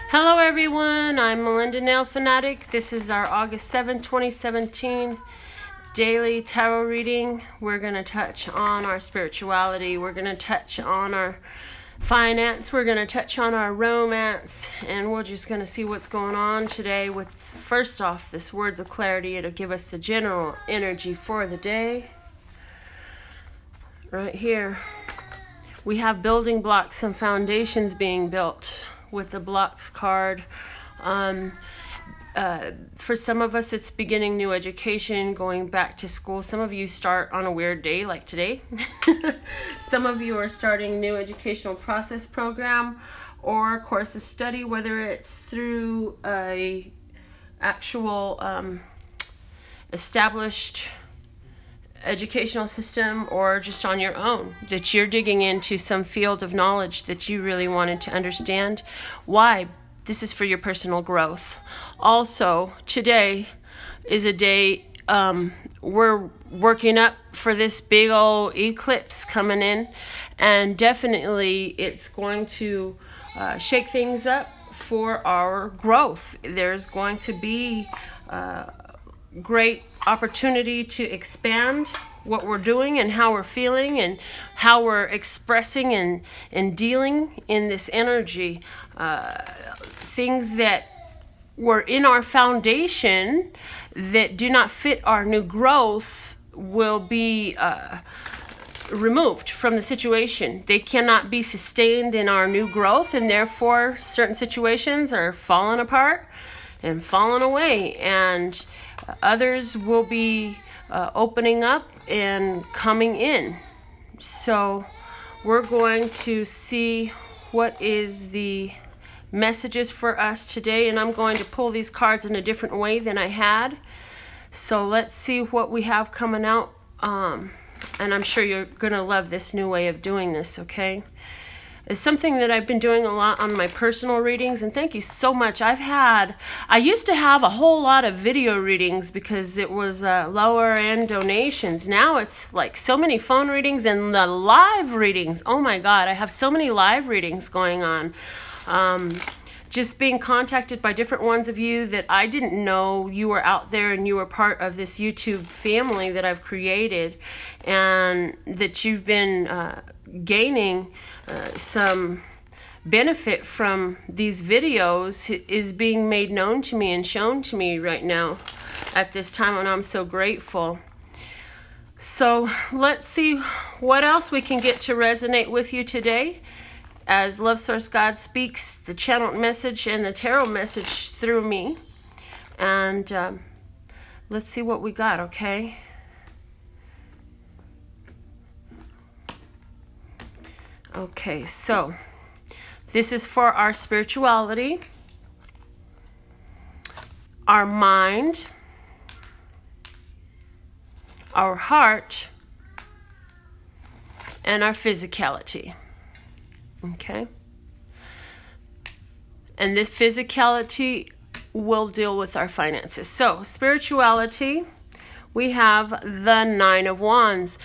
Hello everyone, I'm Melinda NailFanatic. This is our August 7, 2017 daily tarot reading. We're going to touch on our spirituality. We're going to touch on our finance. We're going to touch on our romance. And we're just going to see what's going on today with, first off, this words of clarity. It'll give us the general energy for the day. Right here, we have building blocks, some foundations being built with the blocks card. For some of us, it's beginning new education, going back to school. Some of you start on a weird day like today. Some of you are starting new educational process program or course of study, whether it's through a actual established educational system or just on your own, that you're digging into some field of knowledge that you really wanted to understand. Why? This is for your personal growth. Also, today is a day we're working up for this big old eclipse coming in, and definitely it's going to shake things up for our growth. There's going to be great opportunity to expand what we're doing and how we're feeling and how we're expressing and dealing in this energy. Things that were in our foundation that do not fit our new growth will be removed from the situation. They cannot be sustained in our new growth, and therefore certain situations are falling apart and falling away, and others will be opening up and coming in. So we're going to see what is the messages for us today, and I'm going to pull these cards in a different way than I had. So let's see what we have coming out, and I'm sure you're gonna love this new way of doing this. Okay, it's something that I've been doing a lot on my personal readings, and thank you so much. I used to have a whole lot of video readings because it was lower end donations. Now it's like so many phone readings and the live readings. Oh my God, I have so many live readings going on. Just being contacted by different ones of you that I didn't know you were out there and you were part of this YouTube family that I've created, and that you've been gaining some benefit from these videos is being made known to me and shown to me right now at this time, and I'm so grateful. So let's see what else we can get to resonate with you today as Love Source God speaks the channeled message and the tarot message through me. And let's see what we got, okay? Okay, so this is for our spirituality, our mind, our heart, and our physicality. Okay? And this physicality will deal with our finances. So, spirituality, we have the Nine of Wands.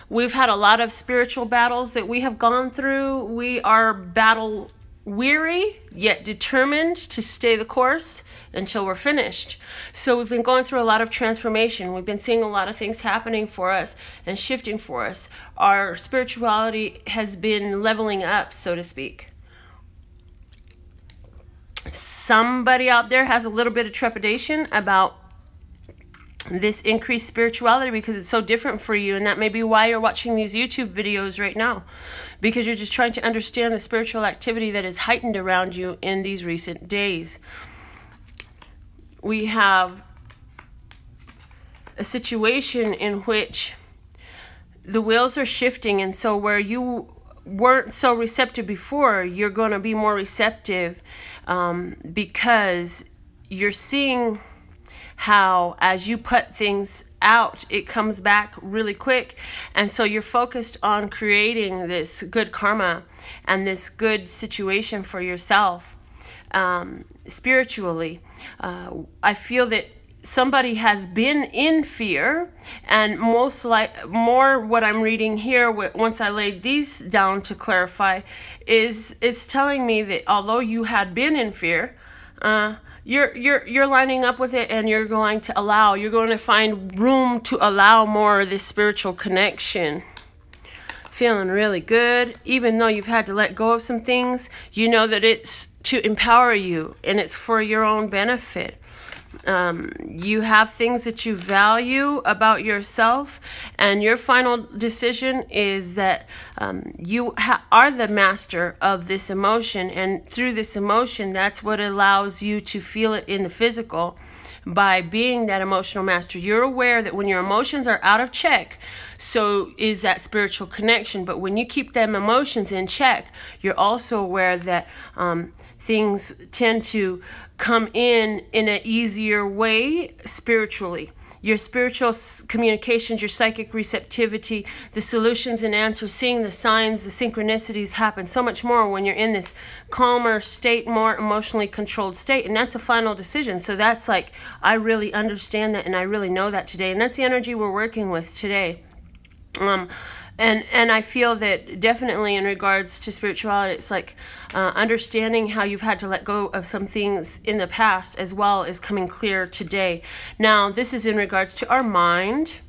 We've had a lot of spiritual battles that we have gone through. We are battle weary, yet determined to stay the course until we're finished. So we've been going through a lot of transformation. We've been seeing a lot of things happening for us and shifting for us. Our spirituality has been leveling up, so to speak. Somebody out there has a little bit of trepidation about this increased spirituality because it's so different for you, and that may be why you're watching these YouTube videos right now, because you're just trying to understand the spiritual activity that is heightened around you in these recent days. We have a situation in which the wheels are shifting, and so where you weren't so receptive before, you're going to be more receptive, because you're seeing how as you put things out, it comes back really quick. And so you're focused on creating this good karma and this good situation for yourself spiritually. I feel that somebody has been in fear, and more what I'm reading here, once I laid these down to clarify, is it's telling me that although you had been in fear, You're lining up with it, and you're going to allow. You're going to find room to allow more of this spiritual connection. Feeling really good, even though you've had to let go of some things. You know that it's to empower you, and it's for your own benefit. You have things that you value about yourself, and your final decision is that you are the master of this emotion, and through this emotion, that's what allows you to feel it in the physical. By being that emotional master, you're aware that when your emotions are out of check, so is that spiritual connection. But when you keep them emotions in check, you're also aware that things tend to come in an easier way spiritually. Your spiritual communications, your psychic receptivity, the solutions and answers, seeing the signs, the synchronicities happen so much more when you're in this calmer state, more emotionally controlled state. And that's a final decision. So that's like, I really understand that, and I really know that today. And that's the energy we're working with today. And I feel that definitely in regards to spirituality, it's like understanding how you've had to let go of some things in the past, as well as coming clear today. Now, this is in regards to our mind.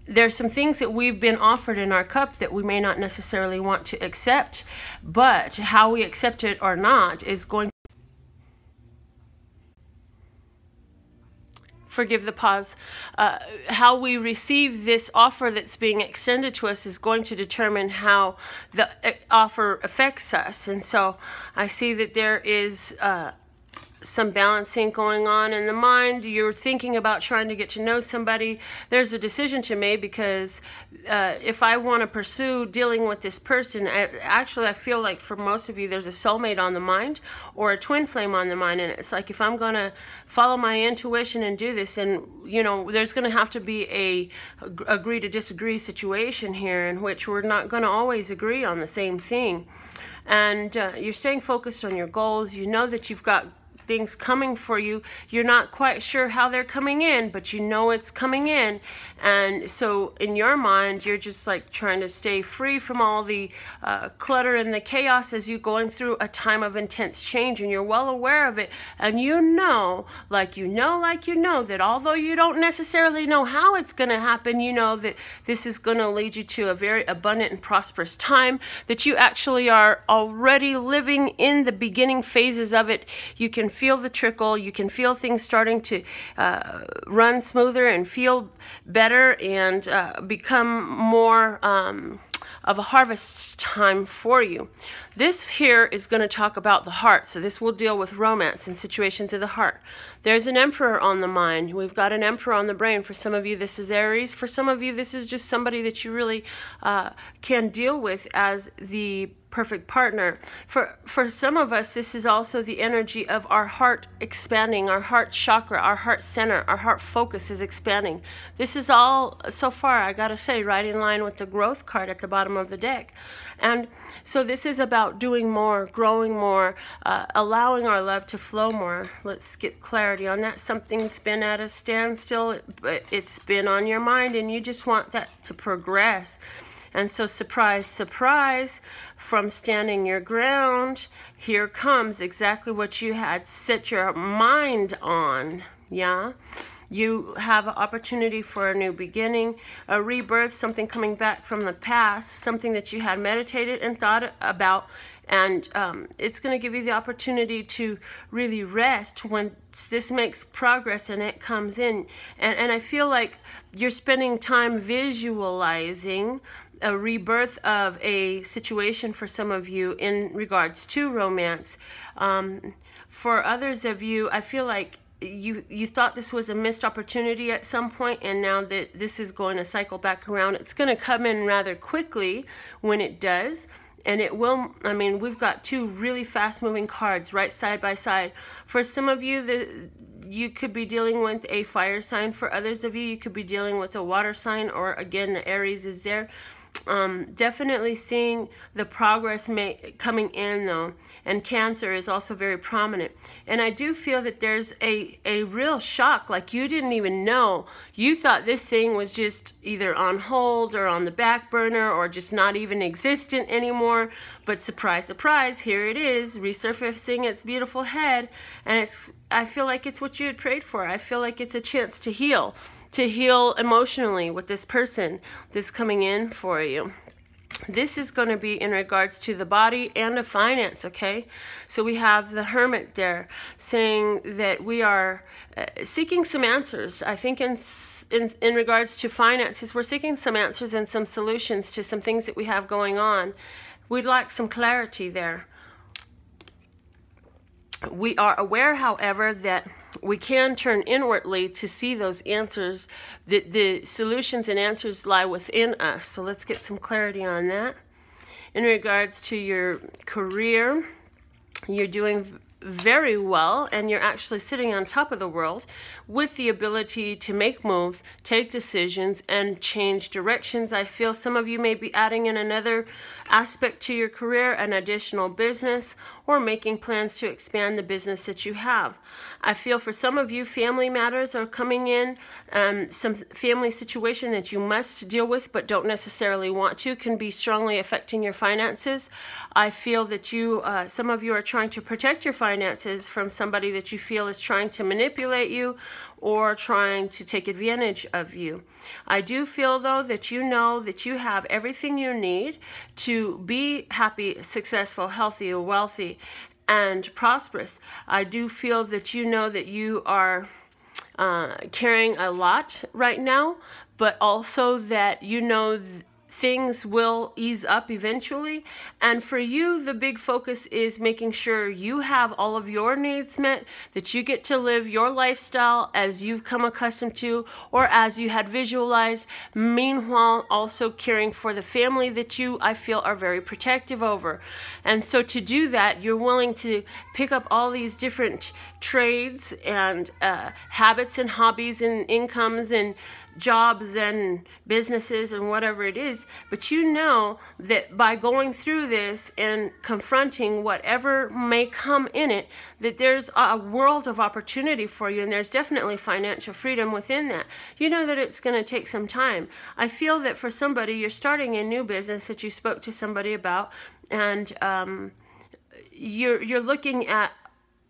There's some things that we've been offered in our cup that we may not necessarily want to accept, but how we accept it or not is going. Forgive the pause. How we receive this offer that's being extended to us is going to determine how the offer affects us. And so I see that there is some balancing going on in the mind. You're thinking about trying to get to know somebody. There's a decision to make, because if I want to pursue dealing with this person, I feel like for most of you there's a soulmate on the mind or a twin flame on the mind. And it's like, if I'm going to follow my intuition and do this, and you know, there's going to have to be a agree to disagree situation here, in which we're not going to always agree on the same thing. And you're staying focused on your goals. You know that you've got things coming for you. You're not quite sure how they're coming in, but you know it's coming in. And so in your mind, you're just like trying to stay free from all the clutter and the chaos as you're going through a time of intense change, and you're well aware of it. And you know that although you don't necessarily know how it's going to happen, you know that this is going to lead you to a very abundant and prosperous time, that you actually are already living in the beginning phases of it. You can feel the trickle. You can feel things starting to run smoother and feel better, and become more of a harvest time for you. This here is going to talk about the heart. So this will deal with romance and situations of the heart. There's an emperor on the mind. We've got an emperor on the brain. For some of you, this is Aries. For some of you, this is just somebody that you really can deal with as the perfect partner. For some of us, this is also the energy of our heart expanding, our heart chakra, our heart center, our heart focus is expanding. This is all, so far, I gotta say, right in line with the growth card at the bottom of the deck. And so this is about doing more, growing more, allowing our love to flow more. Let's get clarity on that. Something's been at a standstill, but it's been on your mind, and you just want that to progress. And so surprise, surprise, from standing your ground, here comes exactly what you had set your mind on. Yeah? You have an opportunity for a new beginning, a rebirth, something coming back from the past, something that you had meditated and thought about. And it's going to give you the opportunity to really rest when this makes progress and it comes in. And I feel like you're spending time visualizing a rebirth of a situation for some of you in regards to romance. For others of you, I feel like you thought this was a missed opportunity at some point, and now that this is going to cycle back around, it's going to come in rather quickly when it does. And it will, I mean, we've got two really fast moving cards right side by side. For some of you, you could be dealing with a fire sign. For others of you, you could be dealing with a water sign, or again, the Aries is there. Definitely seeing the progress coming in though, and Cancer is also very prominent. And I do feel that there's a real shock, like you didn't even know. You thought this thing was just either on hold or on the back burner or just not even existent anymore. But surprise, surprise, here it is, resurfacing its beautiful head. And I feel like it's what you had prayed for. I feel like it's a chance to heal emotionally with this person that's coming in for you. This is going to be in regards to the body and the finance, okay? So we have the Hermit there saying that we are seeking some answers. I think in regards to finances, we're seeking some answers and some solutions to some things that we have going on. We'd like some clarity there. We are aware, however, that we can turn inwardly to see those answers. The solutions and answers lie within us. So let's get some clarity on that. In regards to your career, you're doing very well, and you're actually sitting on top of the world with the ability to make moves, take decisions, and change directions. I feel some of you may be adding in another aspect to your career, an additional business, or making plans to expand the business that you have. I feel for some of you, family matters are coming in. Some family situation that you must deal with but don't necessarily want to can be strongly affecting your finances. I feel that some of you are trying to protect your finances from somebody that you feel is trying to manipulate you or trying to take advantage of you. I do feel, though, that you know that you have everything you need to be happy, successful, healthy, wealthy, and prosperous. I do feel that you know that you are carrying a lot right now, but also that you know things will ease up eventually. And for you, the big focus is making sure you have all of your needs met, that you get to live your lifestyle as you've come accustomed to or as you had visualized. Meanwhile, also caring for the family that I feel are very protective over. And so to do that, you're willing to pick up all these different trades and habits and hobbies and incomes and jobs and businesses and whatever it is. But you know that by going through this and confronting whatever may come in it, that there's a world of opportunity for you, and there's definitely financial freedom within that. You know that it's going to take some time. I feel that for somebody, you're starting a new business that you spoke to somebody about, and you're looking at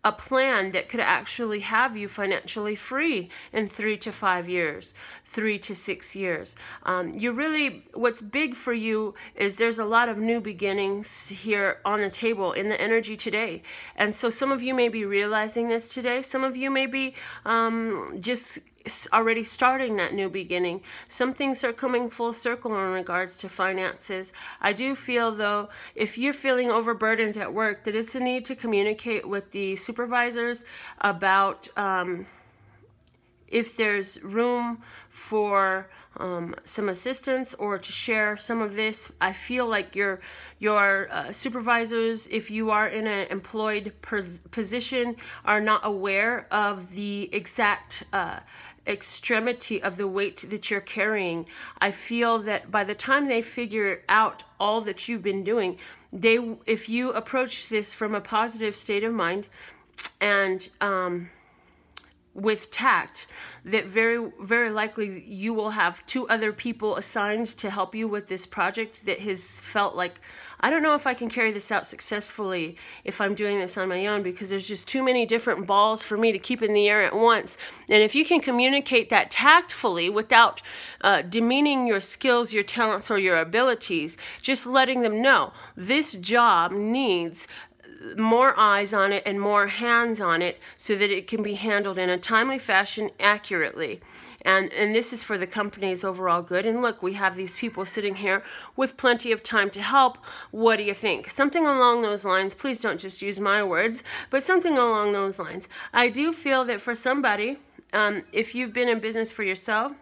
a plan that could actually have you financially free in 3 to 5 years, 3 to 6 years. What's big for you is there's a lot of new beginnings here on the table in the energy today. And so some of you may be realizing this today. Some of you may be just already starting that new beginning. Some things are coming full circle in regards to finances. I do feel, though, if you're feeling overburdened at work, that it's a need to communicate with the supervisors about if there's room for some assistance or to share some of this. I feel like your supervisors, if you are in an employed position, are not aware of the exact extremity of the weight that you're carrying. I feel that by the time they figure out all that you've been doing, if you approach this from a positive state of mind and with tact, that very, very likely you will have 2 other people assigned to help you with this project that has felt like, I don't know if I can carry this out successfully if I'm doing this on my own, because there's just too many different balls for me to keep in the air at once. And if you can communicate that tactfully without demeaning your skills, your talents, or your abilities, just letting them know this job needs more eyes on it and more hands on it so that it can be handled in a timely fashion accurately. And this is for the company's overall good. And look, we have these people sitting here with plenty of time to help. What do you think? Something along those lines. Please don't just use my words, but something along those lines. I do feel that for somebody, if you've been in business for yourself,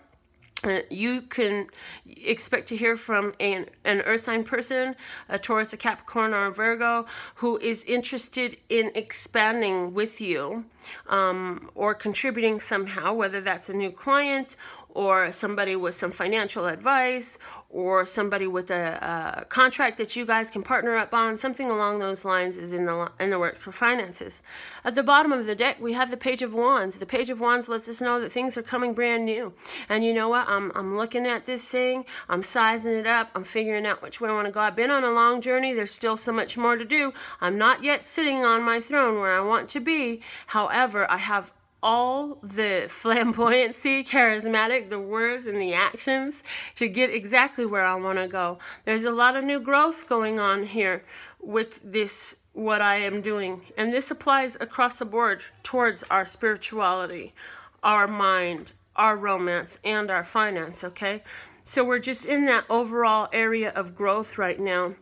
you can expect to hear from an earth sign person, a Taurus, a Capricorn, or a Virgo, who is interested in expanding with you or contributing somehow, whether that's a new client or somebody with some financial advice, or somebody with a contract that you guys can partner up on. Something along those lines is in the works for finances. At the bottom of the deck, we have the Page of Wands. The Page of Wands lets us know that things are coming brand new. And you know what? I'm looking at this thing. I'm sizing it up. I'm figuring out which way I want to go. I've been on a long journey. There's still so much more to do. I'm not yet sitting on my throne where I want to be. However, I have all the flamboyancy, charismatic, the words and the actions to get exactly where I want to go. There's a lot of new growth going on here with this, what I am doing. And this applies across the board towards our spirituality, our mind, our romance, and our finance, okay? So we're just in that overall area of growth right now.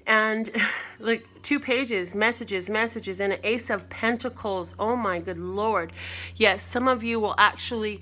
And like 2 pages, messages, and an Ace of Pentacles. Oh my good Lord. Yes, some of you will actually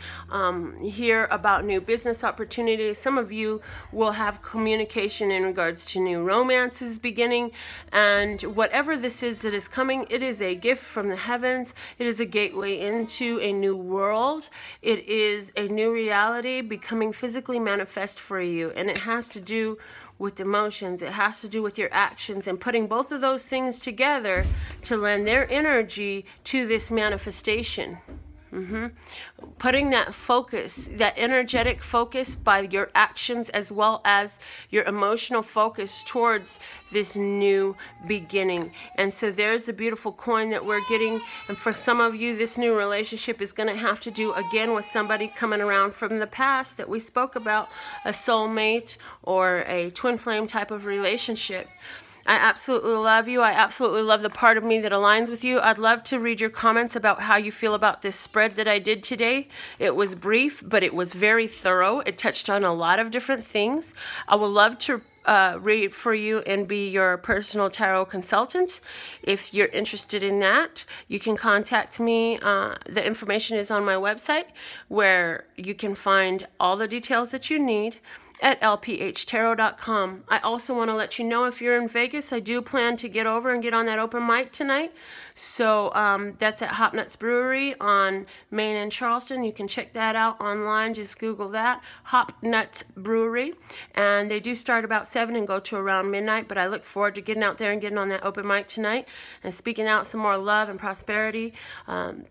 hear about new business opportunities. Some of you will have communication in regards to new romances beginning. And whatever this is that is coming, it is a gift from the heavens. It is a gateway into a new world. It is a new reality becoming physically manifest for you. And it has to do with emotions. It has to do with your actions, and putting both of those things together to lend their energy to this manifestation. Putting that focus, that energetic focus by your actions as well as your emotional focus towards this new beginning. And so there's a beautiful coin that we're getting. And for some of you, this new relationship is going to have to do again with somebody coming around from the past that we spoke about, a soulmate or a twin flame type of relationship. I absolutely love you. I absolutely love the part of me that aligns with you. I'd love to read your comments about how you feel about this spread that I did today. It was brief, but it was very thorough. It touched on a lot of different things. I would love to read for you and be your personal tarot consultant. If you're interested in that, you can contact me. The information is on my website, where you can find all the details that you need at lphtarot.com. I also want to let you know, if you're in Vegas, I do plan to get over and get on that open mic tonight. So that's at Hop Nuts Brewery on Main and Charleston. You can check that out online. Just Google that, Hop Nuts Brewery. And they do start about 7 and go to around midnight. But I look forward to getting out there and getting on that open mic tonight and speaking out some more love and prosperity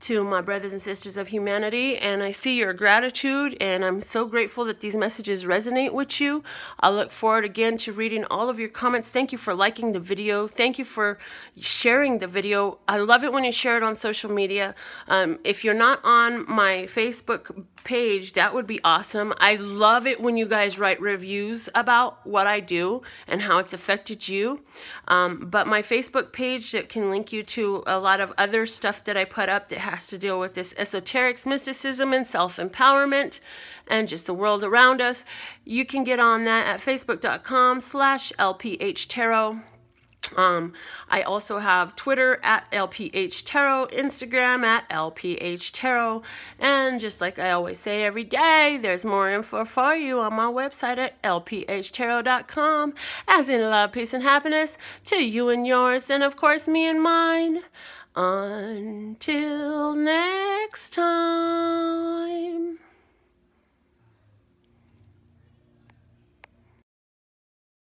to my brothers and sisters of humanity. And I see your gratitude, and I'm so grateful that these messages resonate with you. I look forward again to reading all of your comments. Thank you for liking the video. Thank you for sharing the video. I love it when you share it on social media. If you're not on my Facebook page, that would be awesome. I love it when you guys write reviews about what I do and how it's affected you. But my Facebook page, that can link you to a lot of other stuff that I put up that has to deal with this esoterics, mysticism, and self-empowerment, and just the world around us. You can get on that at facebook.com/lphtarot. I also have Twitter at lphtarot, Instagram at lphtarot, and just like I always say every day, there's more info for you on my website at lphtarot.com, as in love, peace, and happiness to you and yours, and of course me and mine. Until next time.